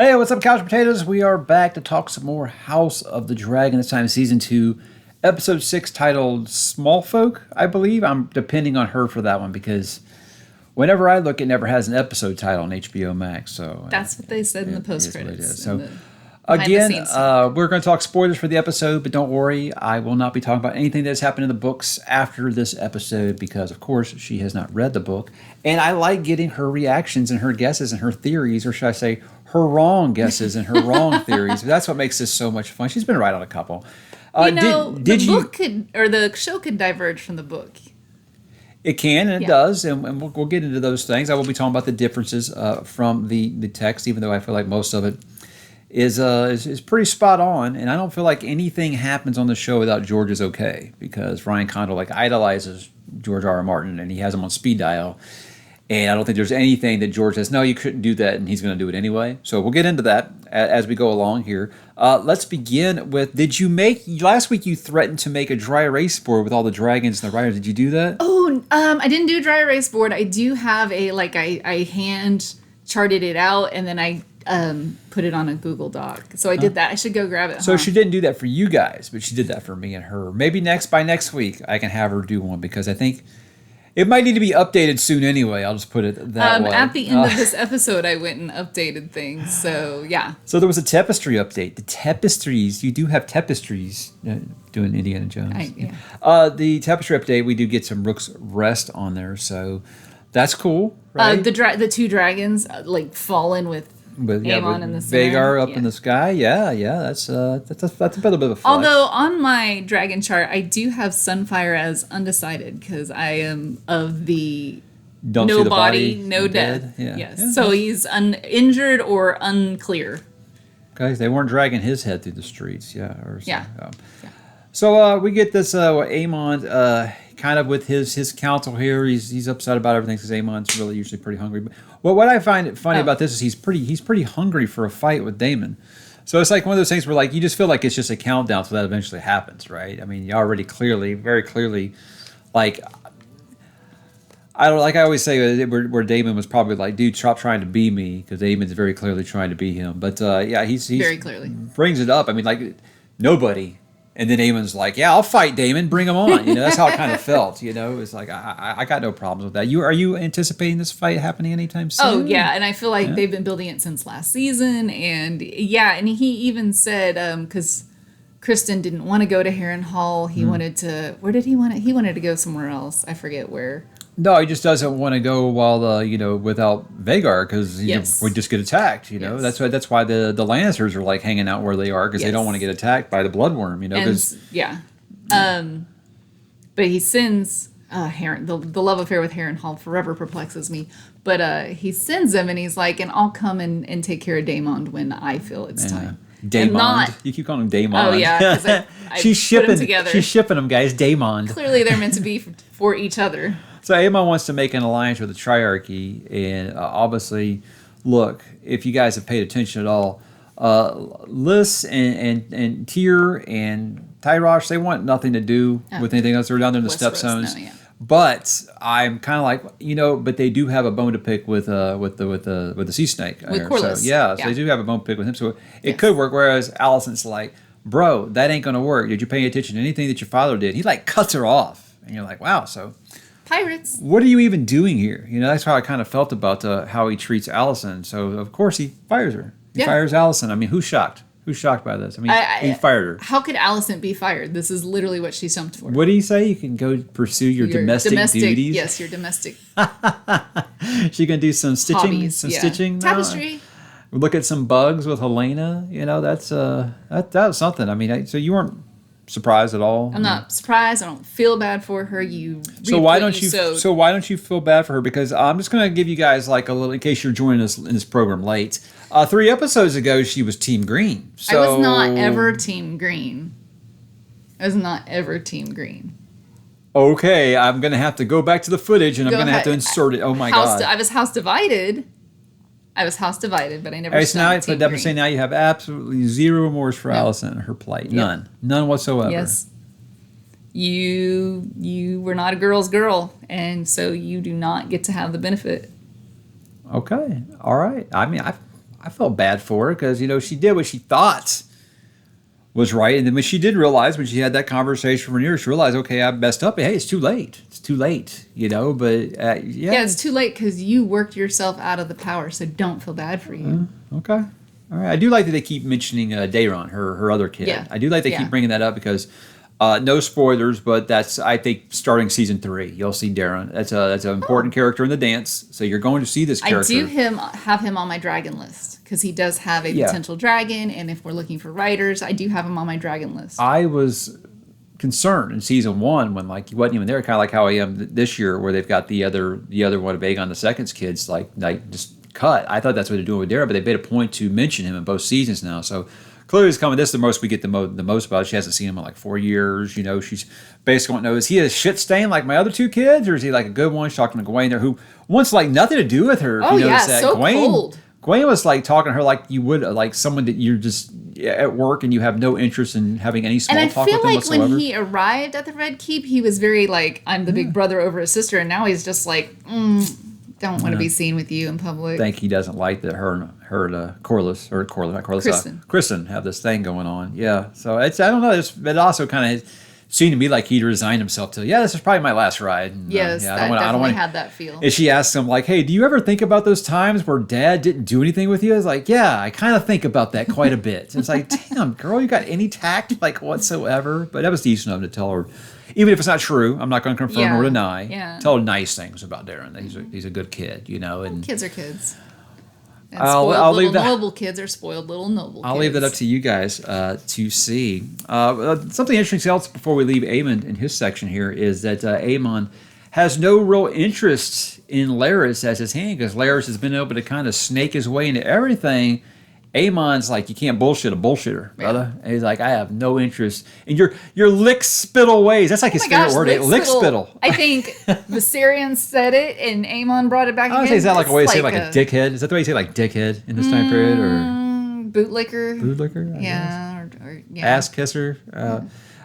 Hey, what's up, Couch Potatoes? We are back to talk some more House of the Dragon. This time, Season 2, Episode 6, titled Small Folk, I believe. I'm depending on her for that one because whenever I look, it never has an episode title on HBO Max. So that's what they said in the post credits. So again, we're going to talk spoilers for the episode, but don't worry, I will not be talking about anything that's happened in the books after this episode because, of course, she has not read the book. And I like getting her reactions and her guesses and her theories, or should I say, her wrong guesses and her wrong theories. That's what makes this so much fun. She's been right on a couple. The show could diverge from the book. It can, and it does, and we'll get into those things. I will be talking about the differences from the text, even though I feel like most of it is pretty spot on, and I don't feel like anything happens on the show without George is okay, because Ryan Condal idolizes George R. R. Martin, and he has him on speed dial. And I don't think there's anything that George says, no, you couldn't do that, and he's going to do it anyway. So we'll get into that as we go along here. Let's begin with, last week you threatened to make a dry erase board with all the dragons and the riders. Did you do that? Oh, I didn't do a dry erase board. I do have I hand charted it out, and then I put it on a Google Doc. So I did that. I should go grab it. So she didn't do that for you guys, but she did that for me and her. Maybe by next week I can have her do one, because I think it might need to be updated soon anyway. I'll just put it that way. At the end of this episode, I went and updated things. So, yeah. So there was a tapestry update. The tapestries, you do have tapestries doing Indiana Jones. The tapestry update, we do get some Rook's Rest on there. So that's cool, right? The two dragons, fallen with Aemon in the center. Vagar up in the sky. Yeah. That's a little bit of a flex. Although on my dragon chart, I do have Sunfire as undecided because I am of the Don't no see the body, no death. Yeah. Yes. Yeah. So he's injured or unclear. Okay, they weren't dragging his head through the streets. Yeah. Yeah. So we get this Aemon kind of with his counsel here. He's upset about everything because Aemon's really usually pretty hungry. But what I find funny about this is he's pretty hungry for a fight with Daemon. So it's like one of those things where you just feel like it's just a countdown till that eventually happens, right? I mean, you already very clearly, I always say where Daemon was probably like, dude, stop trying to be me, because Daemon's very clearly trying to be him. But he's very clearly brings it up. I mean, nobody. And then Aemon's like, yeah, I'll fight Daemon, bring him on. That's how it kind of felt. It's like, I got no problems with that. Are you anticipating this fight happening anytime soon? Oh, yeah. And I feel like they've been building it since last season. And and he even said, because Kristen didn't want to go to Harrenhal. He wanted to, where did he want to? He wanted to go somewhere else. I forget where. No, he just doesn't want to go while without Vagar, because we just get attacked. That's why the Lannisters are hanging out where they are, because they don't want to get attacked by the bloodworm. But he sends the love affair with Harrenhal forever perplexes me. But he sends him, and he's like, and I'll come and take care of Daemon when I feel it's time. Daemon. You keep calling him Daemon. Oh yeah, because she's shipping them together. She's shipping them, guys. Daemon. Clearly, they're meant to be for each other. So Aemon wants to make an alliance with the Triarchy, and obviously, look, if you guys have paid attention at all, Lys and Tyr and Tyrosh, they want nothing to do with anything else. They're down there in the Stepstones. But I'm kind of like, but they do have a bone to pick with the sea snake. With Corlys. So they do have a bone to pick with him. So it could work. Whereas Alicent's like, bro, that ain't gonna work. Did you pay attention to anything that your father did? He cuts her off, and you're like, wow. So pirates. What are you even doing here? That's how I kind of felt about how he treats Alicent. So of course he fires her. He fires Alicent. I mean, who's shocked? Who's shocked by this? I mean, he fired her. How could Alicent be fired? This is literally what she stumped for. What do you say? You can go pursue your domestic duties? Yes, your domestic. She can do some stitching? Hobbies, stitching? Tapestry. Look at some bugs with Helena. That's that was something. I mean, so you weren't surprised at all? I'm not surprised. I don't feel bad for her. So why don't you feel bad for her? Because I'm just going to give you guys a little, in case you're joining us in this program late. 3 episodes ago, she was Team Green. So I was not ever Team Green. Okay, I'm going to have to go back to the footage, and I'm going to have to insert it. Oh my God! I was house divided. But I never. Say now you have absolutely zero remorse for Alicent and her plight. None whatsoever. Yes. You were not a girl's girl, and so you do not get to have the benefit. Okay, all right. I mean, I felt bad for her because she did what she thought was right, and then when she did realize, when she had that conversation with Rhaenyra, she realized, okay, I messed up. Hey, it's too late. It's too late. But Yeah, it's too late because you worked yourself out of the power. So don't feel bad for you. Okay. All right. I do like that they keep mentioning Daeron, her other kid. Yeah. I do like they keep bringing that up because no spoilers, but that's, I think, starting season 3, you'll see Daeron. That's an important character in the dance. So you're going to see this character. I do have him on my dragon list because he does have a potential dragon, and if we're looking for writers, I do have him on my dragon list. I was concerned in season 1 when he wasn't even there, kind of like how I am this year, where they've got the other one of Aegon II's kids like just cut. I thought that's what they're doing with Daeron, but they made a point to mention him in both seasons now. So clearly it's coming. This is the most we get the most about it. She hasn't seen him in like 4 years. She's basically wanting to know, is he a shit stain like my other 2 kids, or is he like a good one? She's talking to Gawain there, who wants nothing to do with her. Oh, yeah, so cold. Gawain was talking to her like you would like someone that you're just at work and you have no interest in having any small talk with them whatsoever. And I feel like when he arrived at the Red Keep, he was very I'm the big brother over his sister, and now he's just don't want to be seen with you in public. I think he doesn't like that her and Kristen have this thing going on. Yeah, so I don't know. It also kind of seemed to me like he'd resigned himself to, this is probably my last ride. And, yes, I definitely had that feel. And she asked him hey, do you ever think about those times where Dad didn't do anything with you? I was like, yeah, I kind of think about that quite a bit. It's like, damn, girl, you got any tact whatsoever? But that was decent of him to tell her. Even if it's not true, I'm not going to confirm or deny. Yeah. Tell her nice things about Daeron. He's a good kid, And kids are kids. And I'll leave that. Noble kids are spoiled little noble. I'll leave that up to you guys to see. Something interesting else before we leave Aemon in his section here is that Aemon has no real interest in Larys as his hand, because Larys has been able to kind of snake his way into everything. Aemon's like, you can't bullshit a bullshitter, brother. And he's like, I have no interest in your lick spittle ways. That's his favorite word, lick spittle. I think Viserion said it, and Aemon brought it back again. Is that a way to say a dickhead? Is that the way you say dickhead in this time period, or bootlicker? Bootlicker, yeah, or ass kisser.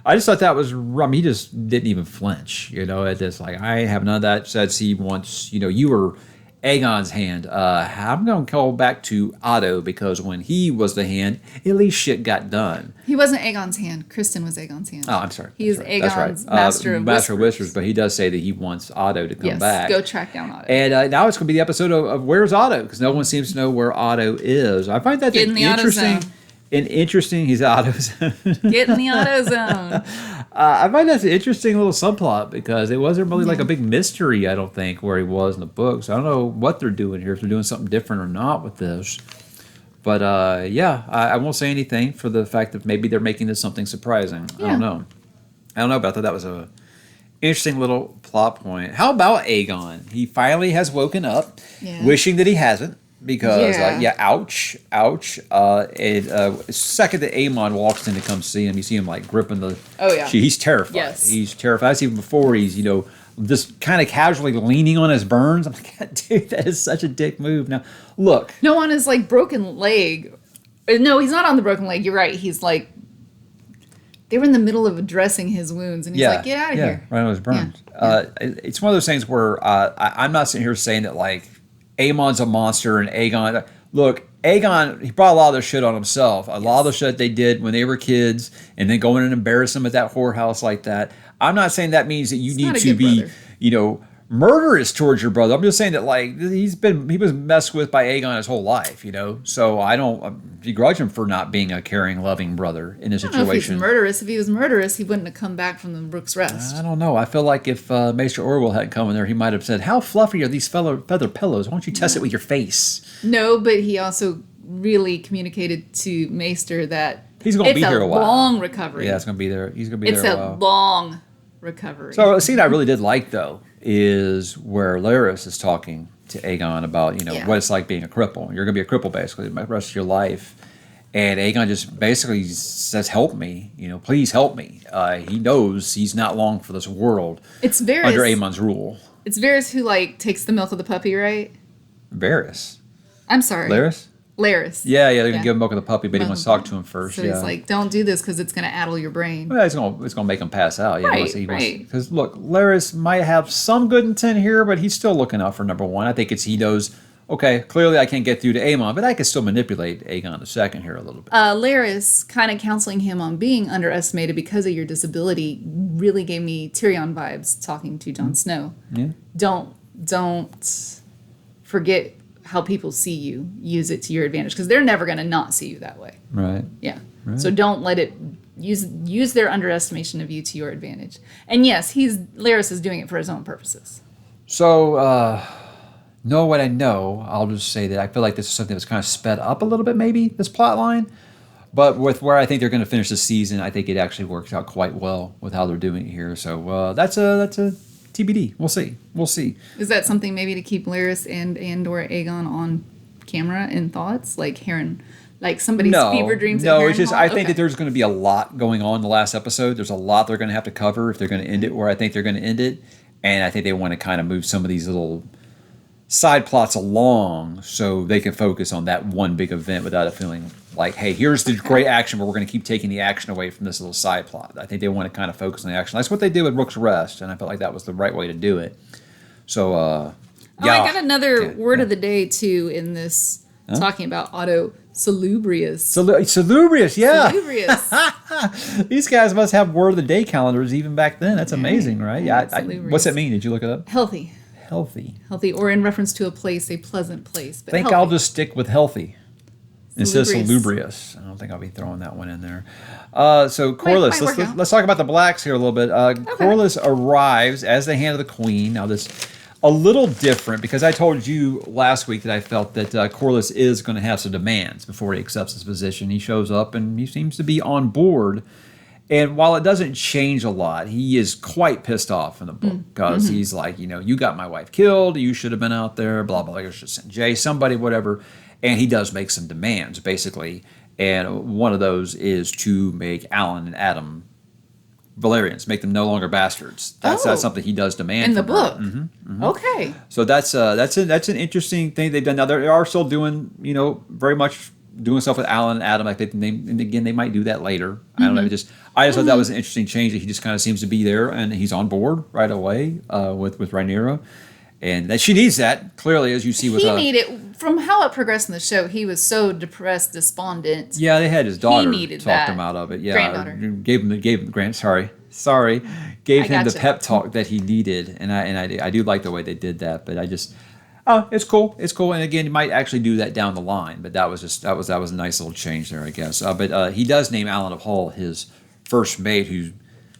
I just thought that was. He just didn't even flinch. At this, I have none of that. Says he wants. You were Aegon's hand. I'm going to call back to Otto, because when he was the hand, at least shit got done. He wasn't Aegon's hand. Kristen was Aegon's hand. Oh, I'm sorry. He's Aegon's master of whispers. But he does say that he wants Otto to come back. Go track down Otto. And now it's going to be the episode of Where's Otto? Because no one seems to know where Otto is. I find that interesting. He's Otto's. Get in the Otto zone. I find that's an interesting little subplot, because it wasn't really a big mystery, I don't think, where he was in the books. I don't know what they're doing here, if they're doing something different or not with this. But I won't say anything for the fact that maybe they're making this something surprising. Yeah. I don't know, but I thought that was a interesting little plot point. How about Aegon? He finally has woken up, wishing that he hasn't. Because, ouch. Second that Aemon walks in to come see him, you see him gripping the... Oh, yeah. He's terrified. Yes. He's terrified. That's even before he's, just kind of casually leaning on his burns. I'm like, dude, that is such a dick move. Now, look. No, on his, broken leg. No, he's not on the broken leg. You're right. He's, they were in the middle of addressing his wounds, and he's like, get out of here. Right on his burns. Yeah. It's one of those things where I'm not sitting here saying that, Aemon's a monster and Aegon. Look, Aegon, he brought a lot of this shit on himself. A lot of the shit they did when they were kids, and then going and embarrass them at that whorehouse like that. I'm not saying that means that you need to be, murderous towards your brother. I'm just saying that he was messed with by Aegon his whole life, So I don't begrudge him for not being a caring, loving brother in this situation. I don't know if he's murderous. If he was murderous, he wouldn't have come back from the Brook's Rest. I don't know. I feel like if Maester Orwell hadn't come in there, he might have said, "How fluffy are these feather pillows? Why don't you test it with your face?" No, but he also really communicated to Maester that he's going to be here a while. It's a long recovery. Yeah, it's going to be there. He's going to be there a while. It's a long recovery. So a scene I really did like, though, is where Larys is talking to Aegon about, what it's like being a cripple. You're going to be a cripple, basically, the rest of your life. And Aegon just basically says, help me, please help me. He knows he's not long for this world. It's Varys. Under Aemon's rule. It's Varys who, takes the milk of the puppy, right? Varys. I'm sorry. Larys? Yeah, they're going to give him milk of the puppy, but he wants to talk to him first. So he's like, don't do this because it's going to addle your brain. Well, it's going to make him pass out. Yeah, right. Because, look, Larys might have some good intent here, but he's still looking out for number one. I think he knows okay, clearly I can't get through to Aemon, but I can still manipulate Aegon II here a little bit. Laris kind of counseling him on being underestimated because of your disability really gave me Tyrion vibes talking to Jon Snow. Yeah. Don't forget how people see you. Use it to your advantage because they're never going to not see you that way. Right. Yeah. Right. So don't let it use their underestimation of you to your advantage. And yes, Laris is doing it for his own purposes. So, know what I know, I'll just say that I feel like this is something that's kind of sped up a little bit, maybe, this plot line. But with where I think they're going to finish the season, I think it actually works out quite well with how they're doing it here. So that's a TBD. We'll see. Is that something maybe to keep Laris and or Aegon on camera in thoughts? Like somebody's fever dreams at No, it's just, Harrenhal? I think that there's going to be a lot going on in the last episode. There's a lot they're going to have to cover if they're going to end it where I think they're going to end it. And I think they want to kind of move some of these little side plots along so they can focus on that one big event without it feeling like, hey, here's the great action, but we're going to keep taking the action away from this little side plot. I think they want to kind of focus on the action. That's what they did with Rook's Rest, and I felt like that was the right way to do it. So, yeah. I got another word of the day, too, in this, talking about Otto Salubrious. Salubrious, yeah. Salubrious. These guys must have word of the day calendars even back then. That's amazing, right? Yeah. What's that mean? Did you look it up? Healthy, or in reference to a place, a pleasant place. But I think healthy. I'll just stick with healthy instead of salubrious. I don't think I'll be throwing that one in there. So Corlys, let's talk about the blacks here a little bit. Corlys arrives as the hand of the queen. Now this a little different because I told you last week that I felt that Corlys is going to have some demands before he accepts his position. He shows up and he seems to be on board. And while it doesn't change a lot, he is quite pissed off in the book because he's like, you got my wife killed. You should have been out there, blah, blah, blah. You should have sent Jay, somebody, whatever. And he does make some demands, basically. And one of those is to make Alan and Adam Valerians, make them no longer bastards. That's something he does demand in the from book. her. Okay. So that's an interesting thing they've done. Now they are still doing, very much doing stuff with Alan and Adam. I think and again they might do that later. I don't know. I just thought that was an interesting change that he just kind of seems to be there and he's on board right away with Rhaenyra. And that she needs that, clearly, as you see with... He needed, from how it progressed in the show, he was so depressed, despondent. Yeah, they had his daughter talk him out of it. Yeah, granddaughter. Gave him the pep talk that he needed. And I do like the way they did that. But I just... it's cool. It's cool. And again, you might actually do that down the line. But that was a nice little change there, I guess. But he does name Alan of Hull his first mate, who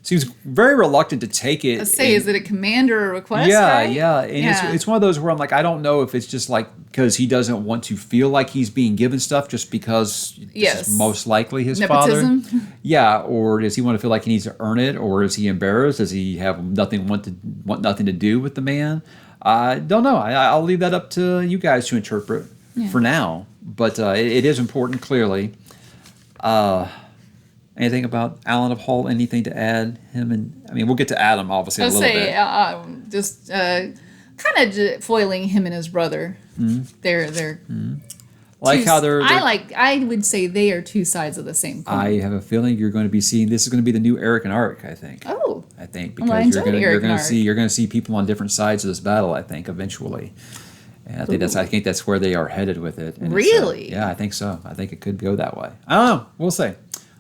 seems very reluctant to take it. Is it a command or a request? Yeah, right? yeah. And it's one of those where I'm like, I don't know if it's just like because he doesn't want to feel like he's being given stuff just because this is most likely his Nepotism. father. Yeah, or does he want to feel like he needs to earn it, or is he embarrassed? Does he have want nothing to do with the man? I don't know. I'll leave that up to you guys to interpret for now. But it is important, clearly. Anything about Alan of Hull? Anything to add? We'll get to Adam obviously a little bit. Just kind of foiling him and his brother. They're I would say they are two sides of the same coin. I have a feeling you're going to be seeing this is going to be the new Eric and Ark. I think. Oh, I think because you're going to see people on different sides of this battle. I think eventually. And I think that's where they are headed with it. And really? Yeah, I think so. I think it could go that way. I don't know. We'll see.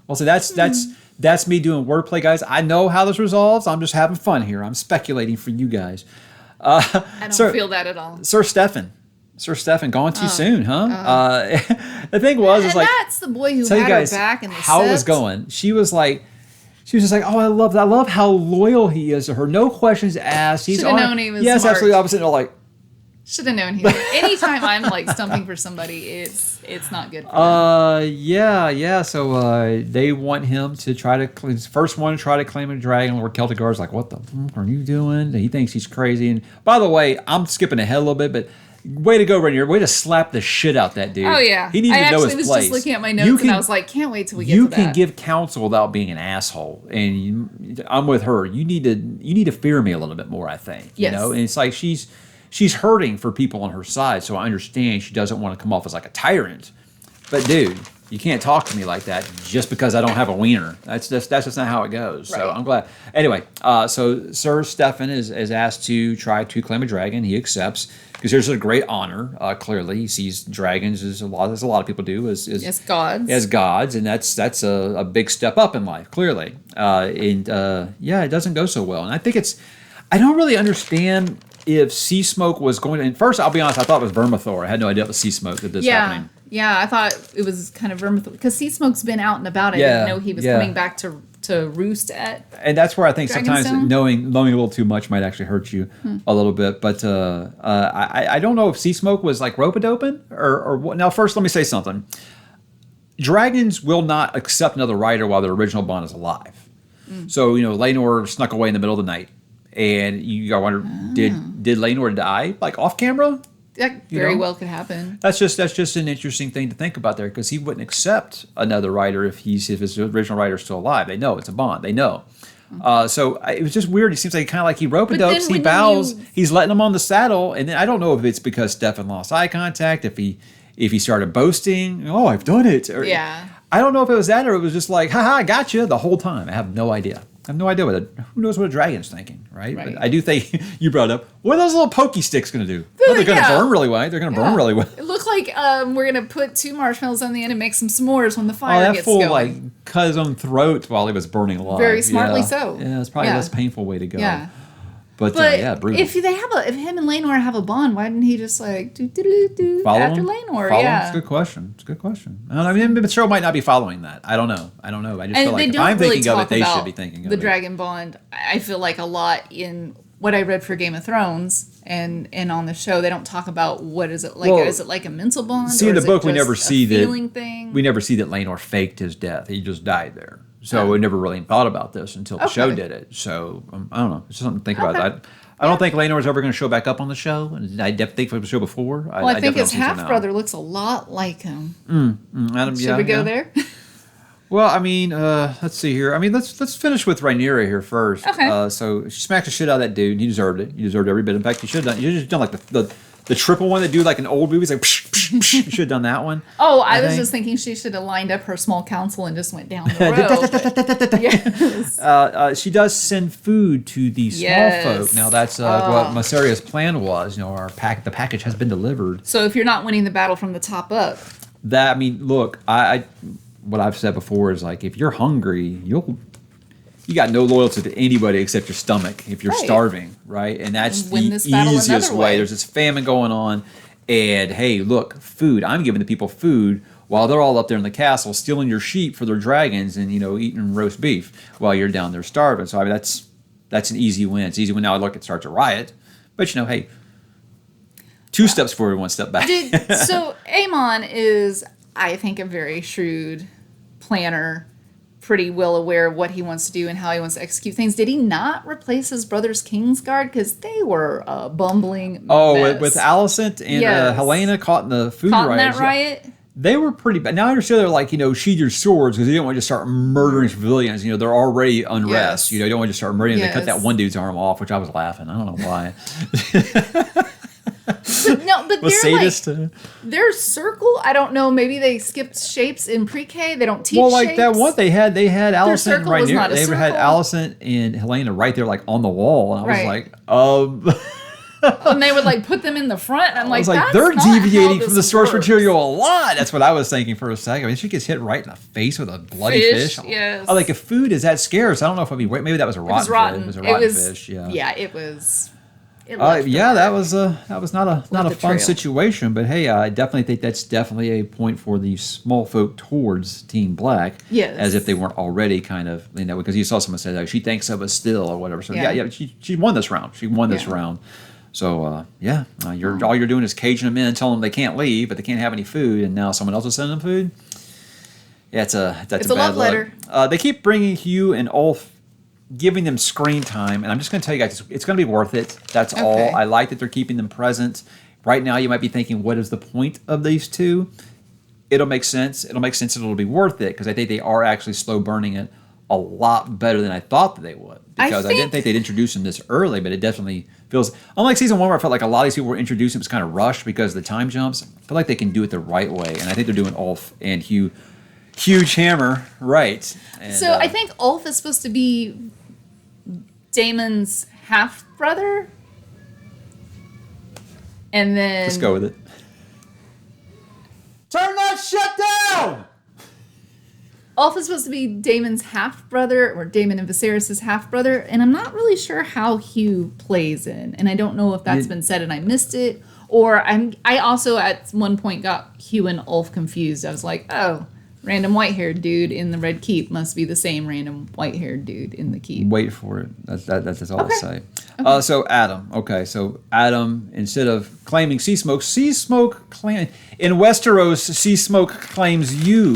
Well, so that's me doing wordplay, guys. I know how this resolves. I'm just having fun here. I'm speculating for you guys. I don't feel that at all. Sir Stefan, gone too soon, huh? The thing was, that's the boy who had her back in the how it was going. She was just like, oh, I love how loyal he is to her. No questions asked. He's known he was yes, smart. Absolutely opposite. And like. Should have known he was. Anytime I'm like stumping for somebody, it's not good for them. Yeah. So they want him to try to claim a dragon. Lord Celtigar's like, what the fuck are you doing? He thinks he's crazy. And by the way, I'm skipping ahead a little bit, but way to go, Rhaenyra. Way to slap the shit out that dude. Oh yeah. He needs to know his place. I actually was just looking at my notes and I was like, can't wait till we get to that. You can give counsel without being an asshole, and I'm with her. You need to fear me a little bit more. I think. Yes. And it's like she's hurting for people on her side, so I understand she doesn't want to come off as like a tyrant. But dude, You can't talk to me like that just because I don't have a wiener. That's just not how it goes. So Right. I'm glad. Anyway, so Sir Stefan is asked to try to claim a dragon. He accepts because there's a great honor. Clearly, he sees dragons as a lot of people do Yes, gods. as gods, and that's a big step up in life. Clearly, yeah, it doesn't go so well. And I don't really understand if Sea Smoke was going to. And first, I'll be honest, I thought it was Vermithor. I had no idea it was Sea Smoke that this happening. Yeah, I thought it was kind of Vermithor because Sea Smoke's been out and about. I Yeah, didn't know he was yeah. coming back to roost at. And that's where I think sometimes Dragonstone? knowing a little too much might actually hurt you a little bit. But I don't know if Sea Smoke was like rope-a-doping or what. Now, first, let me say something. Dragons will not accept another rider while their original bond is alive. So, Laenor snuck away in the middle of the night. And you gotta wonder, did Laenor die, like, off camera? That You very know? well could happen. That's just an interesting thing to think about there, because he wouldn't accept another rider if his original rider is still alive. They know it's a bond. They know. It was just weird. It seems like kind of like he rope-a-dopes, then he when bows, you- he's letting him on the saddle, and then I don't know if it's because Stefan lost eye contact, if he started boasting, oh, I've done it. Or, Yeah. I don't know if it was that or it was just like, haha, I got you the whole time. I have no idea. I have no idea who knows what a dragon's thinking, right? Right. But I do think you brought up, what are those little pokey sticks going to do? They're They're going to yeah. burn really well. They're going to burn really well. It looked like we're gonna put 2 marshmallows on the end and make some s'mores when the Oh, fire that gets fool going. like cut his own throat while he was burning alive. Very smartly Yeah. so. Yeah, it's probably Yeah. a less painful way to go. Yeah. But, But yeah, brutal. if him and Laenor have a bond, why didn't he just like do Follow after him? Laenor? Follow him? Yeah. It's a good question. It's a good question. I don't know. I mean, the show might not be following that. I don't know. I just And feel like they if don't I'm really thinking of it, talk they about should be thinking of the it. dragon bond. I feel like a lot in what I read for Game of Thrones and on the show, they don't talk about what is it like. Well, Is it like a mental bond? See, or in the is it book, we just never a see that. feeling thing. We never see that Laenor faked his death. He just died there. So we never really thought about this until the show Okay. did it. So I don't know. It's just something to think about. Okay. I don't think Laenor is ever going to show back up on the show. And I definitely think from the show before. Well, I think definitely his don't so now. half brother looks a lot like him. Adam, Should we go yeah. there? Well, I mean, let's see here. I mean, let's finish with Rhaenyra here first. Okay. So she smacked the shit out of that dude. He deserved it. He deserved every bit. In fact, you should have done. You should have done like the triple one that do like in old movies, like psh, psh, psh. You should have done that one. Oh, I was think. just thinking she should have lined up her small council and just went down the road. Yes. She does send food to the small Yes. folk. Now that's what Masaria's plan was. The package has been delivered. So if you're not winning the battle from the top up, That I mean, look, I what I've said before is like if you're hungry, you got no loyalty to anybody except your stomach if you're Right. starving, right? And that's And win the this battle easiest another way. way. There's this famine going on, and hey, look, food. I'm giving the people food while they're all up there in the castle stealing your sheep for their dragons and eating roast beef while you're down there starving. So I mean that's an easy win. It's an easy win. Now look, it starts a riot, but hey, 2 steps forward, 1 step back. so Aemon is, I think, a very shrewd planner, pretty well aware of what he wants to do and how he wants to execute things. Did he not replace his brother's Kingsguard? Because they were a bumbling mess. With Alicent and Yes. Helena caught in the food Caught in riots. that riot? They were pretty bad. Now I understand they're like, sheathe your swords because they didn't want to just start murdering civilians. They're already unrest. Yes. You don't want to just start murdering. They cut Yes. that one dude's arm off, which I was laughing. I don't know why. But Was they're sadist. like, their circle, I don't know, maybe they skipped shapes in pre-K. They don't teach Well, like shapes. that one they had Alicent and circle was Rhaenyra. not a They had circle. Alicent and Helena right there, like on the wall, and I Right. was like, And they would like put them in the front. And I'm I like, was like, that's they're not how deviating this from the source works. material a lot. That's what I was thinking for a second. I mean, she gets hit right in the face with a bloody Fish, fish. yes. I like if food is that scarce. I don't know if maybe that was a It rotten. was rotten. It was a rotten fish. Yeah. Yeah, it was. It left Yeah, the that mark. was not a the fun trail. situation. But hey, I definitely think that's definitely a point for the small folk towards Team Black. Yes. As if they weren't already kind of because you saw someone say like, she thinks of us still or whatever. So Yeah. yeah, she won this round. She won this Yeah. round. So all you're doing is caging them in, telling them they can't leave, but they can't have any food, and now someone else is sending them food. Yeah, that's a a bad love look. letter. They keep bringing Hugh and Ulf, giving them screen time, and I'm just going to tell you guys, it's going to be worth it. That's Okay. all. I like that they're keeping them present. Right now, you might be thinking, what is the point of these two? It'll make sense. It'll make sense, and it'll be worth it because I think they are actually slow burning it a lot better than I thought that they would. Because I didn't think they'd introduce them this early, but it definitely feels unlike season 1 where I felt like a lot of these people were introduced. It was kind of rushed because of the time jumps. I feel like they can do it the right way, and I think they're doing Ulf and Hugh huge hammer, right? And, So I think Ulf is supposed to be Damon's half brother, and then let's go with it. Turn that shit down. Ulf is supposed to be Damon's half brother, or Damon and Viserys' half brother, and I'm not really sure how Hugh plays in, and I don't know if that's been said and I missed it, or I also at one point got Hugh and Ulf confused. I was like, oh, random white-haired dude in the Red Keep must be the same random white-haired dude in the Keep. Wait for it. That's all I'll say. Okay. So Adam. Okay, so Adam, instead of claiming Sea Smoke claim in Westeros. Sea Smoke claims you,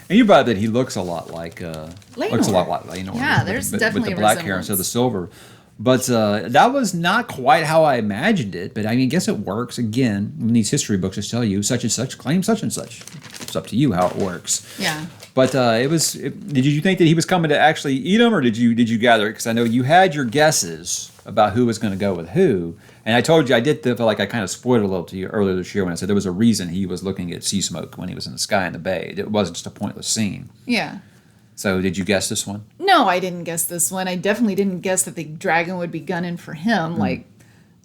and you brought up that he looks a lot like Laenor. looks a lot like Laenor. Yeah, there's definitely with the black a hair instead of the resemblance. silver. But that was not quite how I imagined it. But I mean, I guess it works. Again, when these history books just tell you such and such claim such and such. It's up to you how it works. Yeah. But did you think that he was coming to actually eat him, or did you gather it? Because I know you had your guesses about who was going to go with who, and I told you I did feel like I kind of spoiled a little to you earlier this year when I said there was a reason he was looking at Sea Smoke when he was in the sky in the bay. It wasn't just a pointless scene. Yeah. So did you guess this one? No, I didn't guess this one. I definitely didn't guess that the dragon would be gunning for him. Like,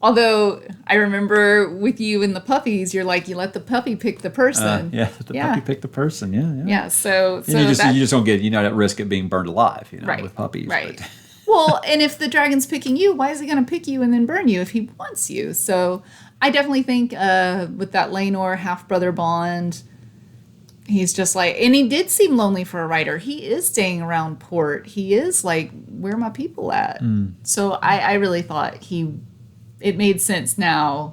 although I remember with you and the puppies, you're like, you let the puppy pick the person. Puppy picked the person. Yeah. Yeah, so And you just don't get at risk of being burned alive, right, with puppies. right. But. Well, and if the dragon's picking you, why is he going to pick you and then burn you if he wants you? So I definitely think with that Laenor half-brother bond, he's just like, and he did seem lonely for a writer. He is staying around port. He is like, where are my people at? So I really thought it made sense now.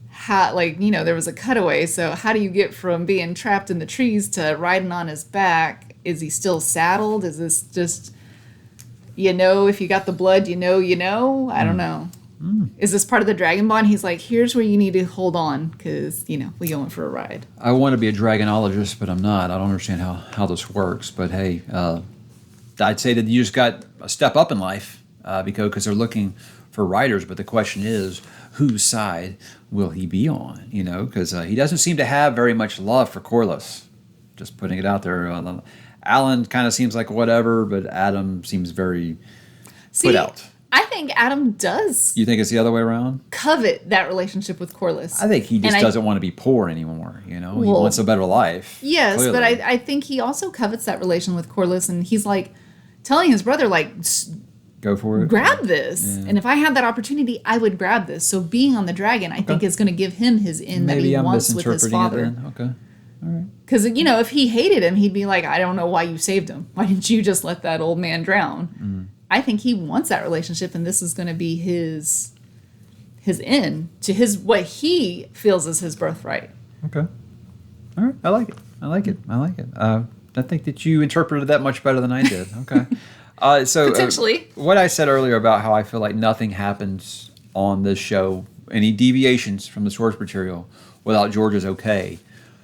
How, there was a cutaway. So how do you get from being trapped in the trees to riding on his back? Is he still saddled? Is this just... if you got the blood, I don't know. Is this part of the dragon bond? He's like, here's where you need to hold on because, we going for a ride. I want to be a dragonologist, but I'm not. I don't understand how this works. But hey, I'd say that you just got a step up in life because they're looking for writers. But the question is, whose side will he be on? Because he doesn't seem to have very much love for Corlys. Just putting it out there. Alan kind of seems like whatever, but Adam seems very put out. I think Adam does. You think it's the other way around? Covet that relationship with Corlys. I think he just doesn't want to be poor anymore. He wants a better life. Yes, clearly. But I think he also covets that relation with Corlys, and he's like telling his brother, go for it. Grab this. Yeah. And if I had that opportunity, I would grab this. So being on the dragon, I think is going to give him his end that he wants with his father. It then. Okay. All right. Because, if he hated him, he'd be like, I don't know why you saved him. Why didn't you just let that old man drown? I think he wants that relationship, and this is going to be his end to what he feels is his birthright. Okay. All right. I like it. I think that you interpreted that much better than I did. Okay. So potentially. What I said earlier about how I feel like nothing happens on this show, any deviations from the source material, without George's okay.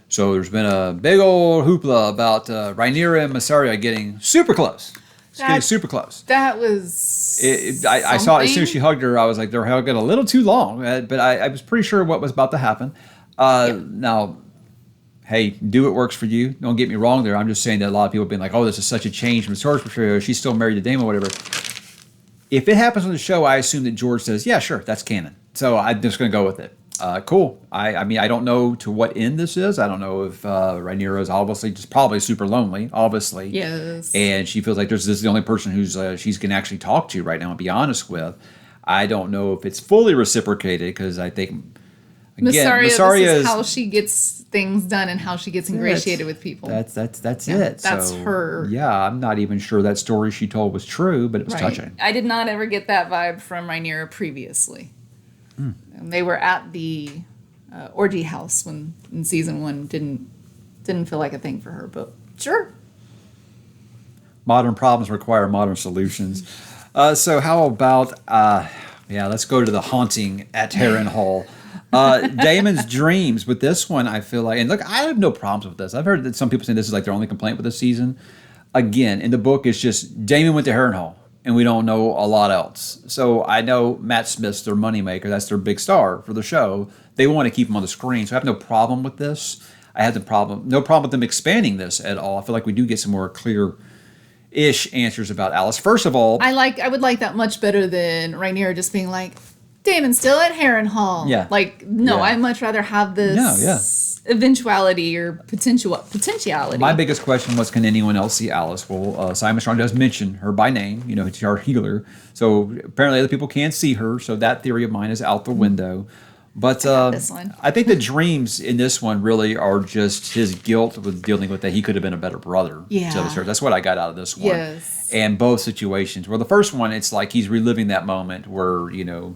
So there's been a big old hoopla about Rhaenyra and Mysaria getting super close. Getting super close. That was I saw it as soon as she hugged her. I was like, they're hugging a little too long. But I was pretty sure what was about to happen. Now, hey, do what works for you. Don't get me wrong there. I'm just saying that a lot of people have been like, oh, this is such a change from the source material. She's still married to Daemon or whatever. If it happens on the show, I assume that George says, yeah, sure, that's canon. So I'm just going to go with it. Cool. I mean, I don't know to what end this is. I don't know if Rhaenyra is obviously just probably super lonely, obviously. Yes. And she feels like this is the only person who's she's going to actually talk to right now and be honest with. I don't know if it's fully reciprocated because I think, again, Mysaria this is how she gets things done and how she gets ingratiated with people. That's it. That's her. Yeah, I'm not even sure that story she told was true, but it was touching. I did not ever get that vibe from Rhaenyra previously. And they were at the orgy house when in season 1 didn't feel like a thing for her, but sure. Modern problems require modern solutions. So how about let's go to the haunting at Harrenhal. Daemon's dreams with this one, I feel like, and look, I have no problems with this. I've heard that some people say this is like their only complaint with this season. Again, in the book, it's just Daemon went to Harrenhal. And we don't know a lot else. So I know Matt Smith's their moneymaker. That's their big star for the show. They want to keep him on the screen. So I have no problem with this. I had no problem with them expanding this at all. I feel like we do get some more clear-ish answers about Alice. First of all, I would like that much better than Rhaenyra just being like, Damon's still at Harrenhal. Yeah. Like, no, Yeah. I'd much rather have this eventuality or potentiality. my biggest question was, can anyone else see Alice? Well, Simon Strong does mention her by name. You know, it's our healer. So apparently other people can't see her. So that theory of mine is out the window. But this one. I think the dreams in this one really are just his guilt with dealing with that he could have been a better brother. Yeah. To the church. That's what I got out of this one. Yes. And both situations. Well, the first one, it's like he's reliving that moment where, you know,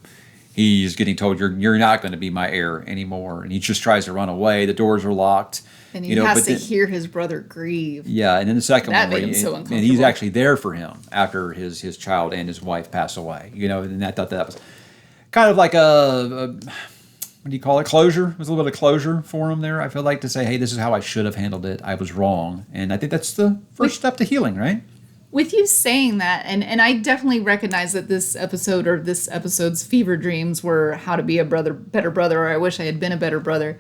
he's getting told you're not going to be my heir anymore, and he just tries to run away. The doors are locked, and he has to hear his brother grieve. Yeah, and then the second that one, made him so and uncomfortable. he's actually there for him after his child and his wife pass away. You know, and I thought that was kind of like a what do you call it? Closure. It was a little bit of closure for him there. I feel like to say, hey, this is how I should have handled it. I was wrong, and I think that's the first step to healing, right? With you saying that, and I definitely recognize that this episode or this episode's fever dreams were how to be a better brother, or I wish I had been a better brother.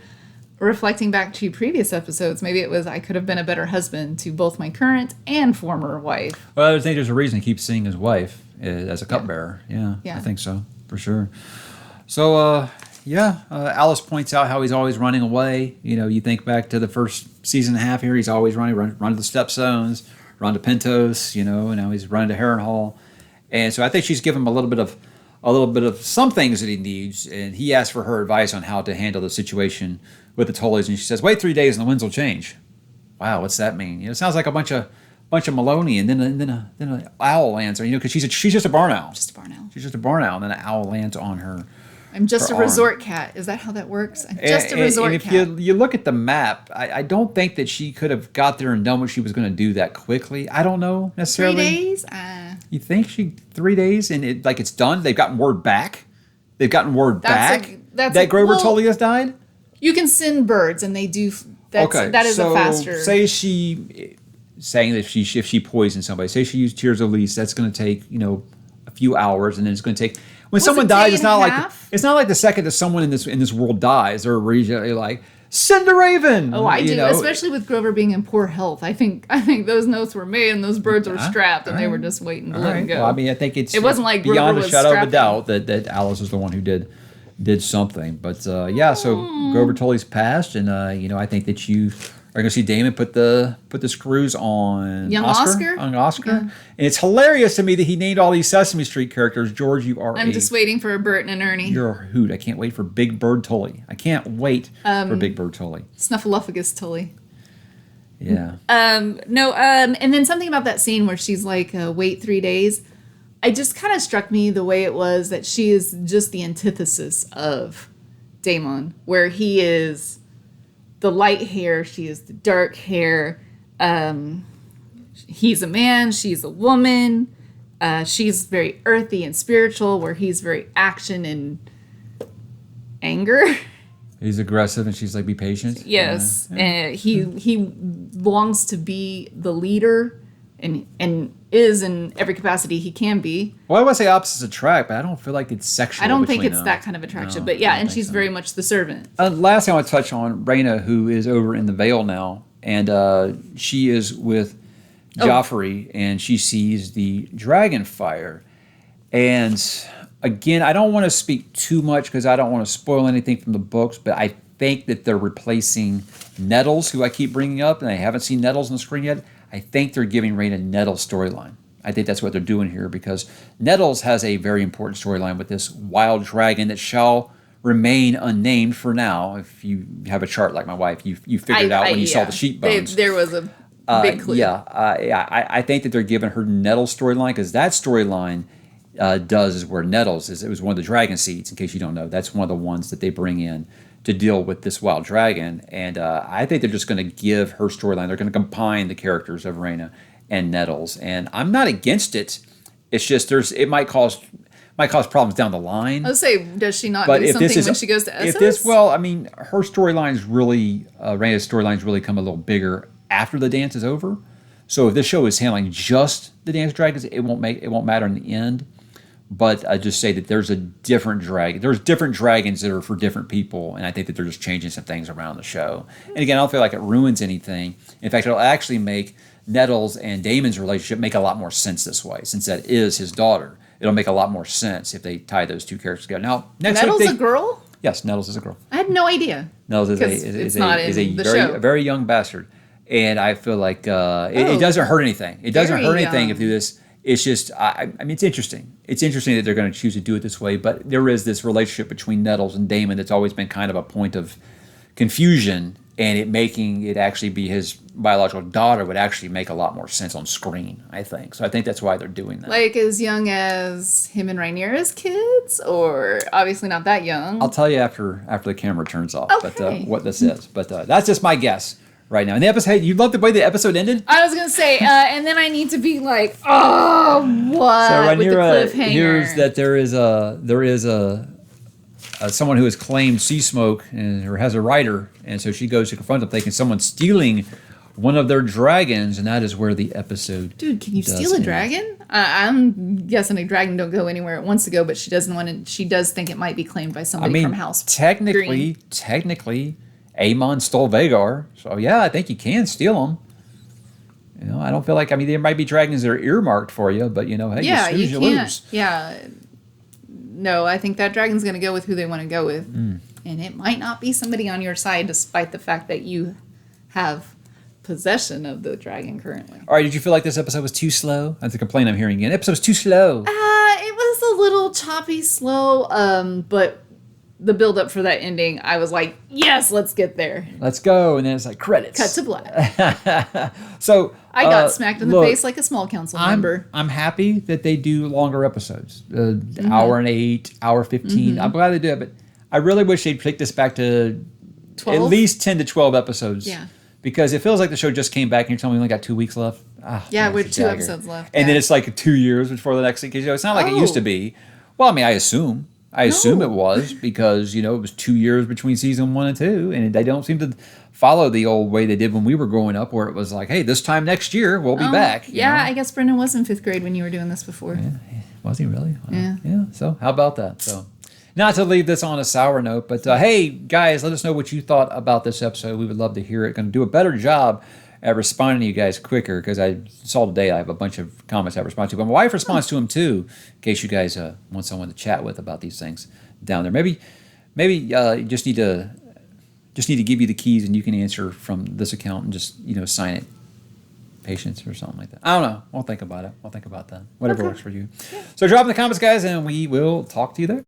Reflecting back to previous episodes, maybe it was I could have been a better husband to both my current and former wife. Well, I think there's a reason he keeps seeing his wife as a cupbearer. Yeah, Yeah. I think so, for sure. So, Alice points out how he's always running away. You know, you think back to the first season and a half here, he's always run to the Stepstones, run to Pentos, you know, and now he's running to Harrenhal. And so I think she's given him a little bit of some things that he needs, and he asks for her advice on how to handle the situation with the Tullys, and she says, "Wait 3 days and the winds will change." Wow, what's that mean? You know, it sounds like a bunch of Maloney, and then an owl lands on, you know, because she's just a barn owl. Just a barn owl. She's just a barn owl, and then an owl lands on her. I'm just her a arm. resort cat. Is that how that works? I'm just a resort and if cat. you look at the map, I don't think that she could have got there and done what she was going to do that quickly. I don't know 3 necessarily. days? You think 3 days and it's done? They've gotten word back. They've gotten word back that Grover Tully has died. You can send birds, and they do. That is a faster. Say saying that if she poisons somebody, say she used Tears of Elise, that's going to take a few hours, and then it's going to take. When someone dies, it's not like the second that someone in this world dies, they're immediately like, send a raven. Oh, I do, especially with Grover being in poor health. I think those notes were made and those birds were strapped, and they were just waiting to let him go. Well, I mean, I think it wasn't like beyond Grover a was shadow of a strapping. doubt that Alice is the one who did something. But so Grover Tully's passed, and I think that you are going to see Damon put the screws on Young Oscar? On Oscar. Yeah. And it's hilarious to me that he named all these Sesame Street characters. George, you are I'm just waiting for a Bert and an Ernie. You're a hoot. I can't wait for Big Bird Tully. I can't wait for Big Bird Tully. Snuffleupagus Tully. Yeah. And then something about that scene where she's like, wait 3 days. It just kind of struck me the way it was that she is just the antithesis of Daemon, where he is the light hair, she is the dark hair. He's a man, she's a woman. She's very earthy and spiritual, where he's very action and anger. He's aggressive, and she's like, be patient. Yes, and he longs to be the leader, and is in every capacity he can be. Well, I would say opposites attract, but I don't feel like it's sexual. I don't think between it's them. that kind of attraction, No, but yeah, I don't and think she's so. very much the servant. Last thing I want to touch on Rhaena, who is over in the Vale now, and she is with Joffrey, and she sees the dragon fire. And again, I don't want to speak too much because I don't want to spoil anything from the books, but I think that they're replacing Nettles, who I keep bringing up, and I haven't seen Nettles on the screen yet. I think they're giving Rhaena Nettles storyline. I think that's what they're doing here, because Nettles has a very important storyline with this wild dragon that shall remain unnamed for now. If you have a chart like my wife, you figured it out when you saw the sheep bones. There was a big clue. I think that they're giving her Nettles storyline, because that storyline is where Nettles is. It was one of the dragon seeds, in case you don't know. That's one of the ones that they bring in to deal with this wild dragon. And I think they're just going to give her storyline. They're going to combine the characters of Rhaena and Nettles. And I'm not against it. It's just it might cause problems down the line. I would say, does she not But do if something this is, when she goes to Essos? Her storylines really, Rhaena's storylines really come a little bigger after the dance is over. So if this show is handling just the Dance of Dragons, it won't matter in the end. But I just say that there's a different dragon. There's different dragons that are for different people, and I think that they're just changing some things around the show. And again, I don't feel like it ruins anything. In fact, it'll actually make Nettles and Damon's relationship make a lot more sense this way, since that is his daughter. It'll make a lot more sense if they tie those two characters together. Now, next Nettles week a girl? Yes, Nettles is a girl. I had no idea. Nettles is a very young bastard, and I feel like it doesn't hurt anything. It doesn't hurt anything if you do this. It's just, I mean, it's interesting. It's interesting that they're going to choose to do it this way, but there is this relationship between Nettles and Damon that's always been kind of a point of confusion, and it making it actually be his biological daughter would actually make a lot more sense on screen, I think. So I think that's why they're doing that. Like as young as him and Rhaenyra as kids, or obviously not that young? I'll tell you after the camera turns off, okay. What this is. But that's just my guess right now. And the episode, you love the way the episode ended? I was going to say, and then I need to be like, oh, what? So with the cliffhanger. Here's that there is someone who has claimed sea smoke or has a writer, and so she goes to confront them thinking someone's stealing one of their dragons, and that is where the episode Dude, can you steal a dragon? I'm guessing a dragon don't go anywhere it wants to go, but she doesn't want to. She does think it might be claimed by somebody from House technically, Aemon stole Vhagar, so yeah, I think you can steal them. You know, I don't feel like, I mean, there might be dragons that are earmarked for you, but you know, hey, yeah, you snooze, you lose. Yeah. No, I think that dragon's going to go with who they want to go with. And it might not be somebody on your side, despite the fact that you have possession of the dragon currently. All right, did you feel like this episode was too slow? That's a complaint I'm hearing again. Episode was too slow. It was a little choppy, slow, but the build up for that ending, I was like, yes, let's get there. Let's go. And then it's like credits. Cut to black. So I got smacked in the face like a small council member. I'm happy that they do longer episodes. Hour and 8, hour 15. I'm glad they do it, but I really wish they'd take this back to 12? At least 10 to 12 episodes. Yeah. Because it feels like the show just came back and you're telling me we only got 2 weeks left. Yeah, we're 2 episodes left. And then it's like 2 years before the next thing. You know, it's not like it used to be. Well, I mean, I assume it was because, you know, it was 2 years between season 1 and 2. And they don't seem to follow the old way they did when we were growing up, where it was like, hey, this time next year, we'll be back. Yeah, know? I guess Brendan was in 5th grade when you were doing this before. Yeah. Was he really? Yeah. Yeah. So how about that? So not to leave this on a sour note, but hey, guys, let us know what you thought about this episode. We would love to hear it. Going to do a better job at responding to you guys quicker, because I saw today I have a bunch of comments I respond to, but my wife responds to them too, in case you guys want someone to chat with about these things down there. Maybe you just need to give you the keys and you can answer from this account and just, you know, sign it. Patience or something like that. I don't know. We'll think about it. We'll think about that. Whatever works for you. So drop in the comments, guys, and we will talk to you there.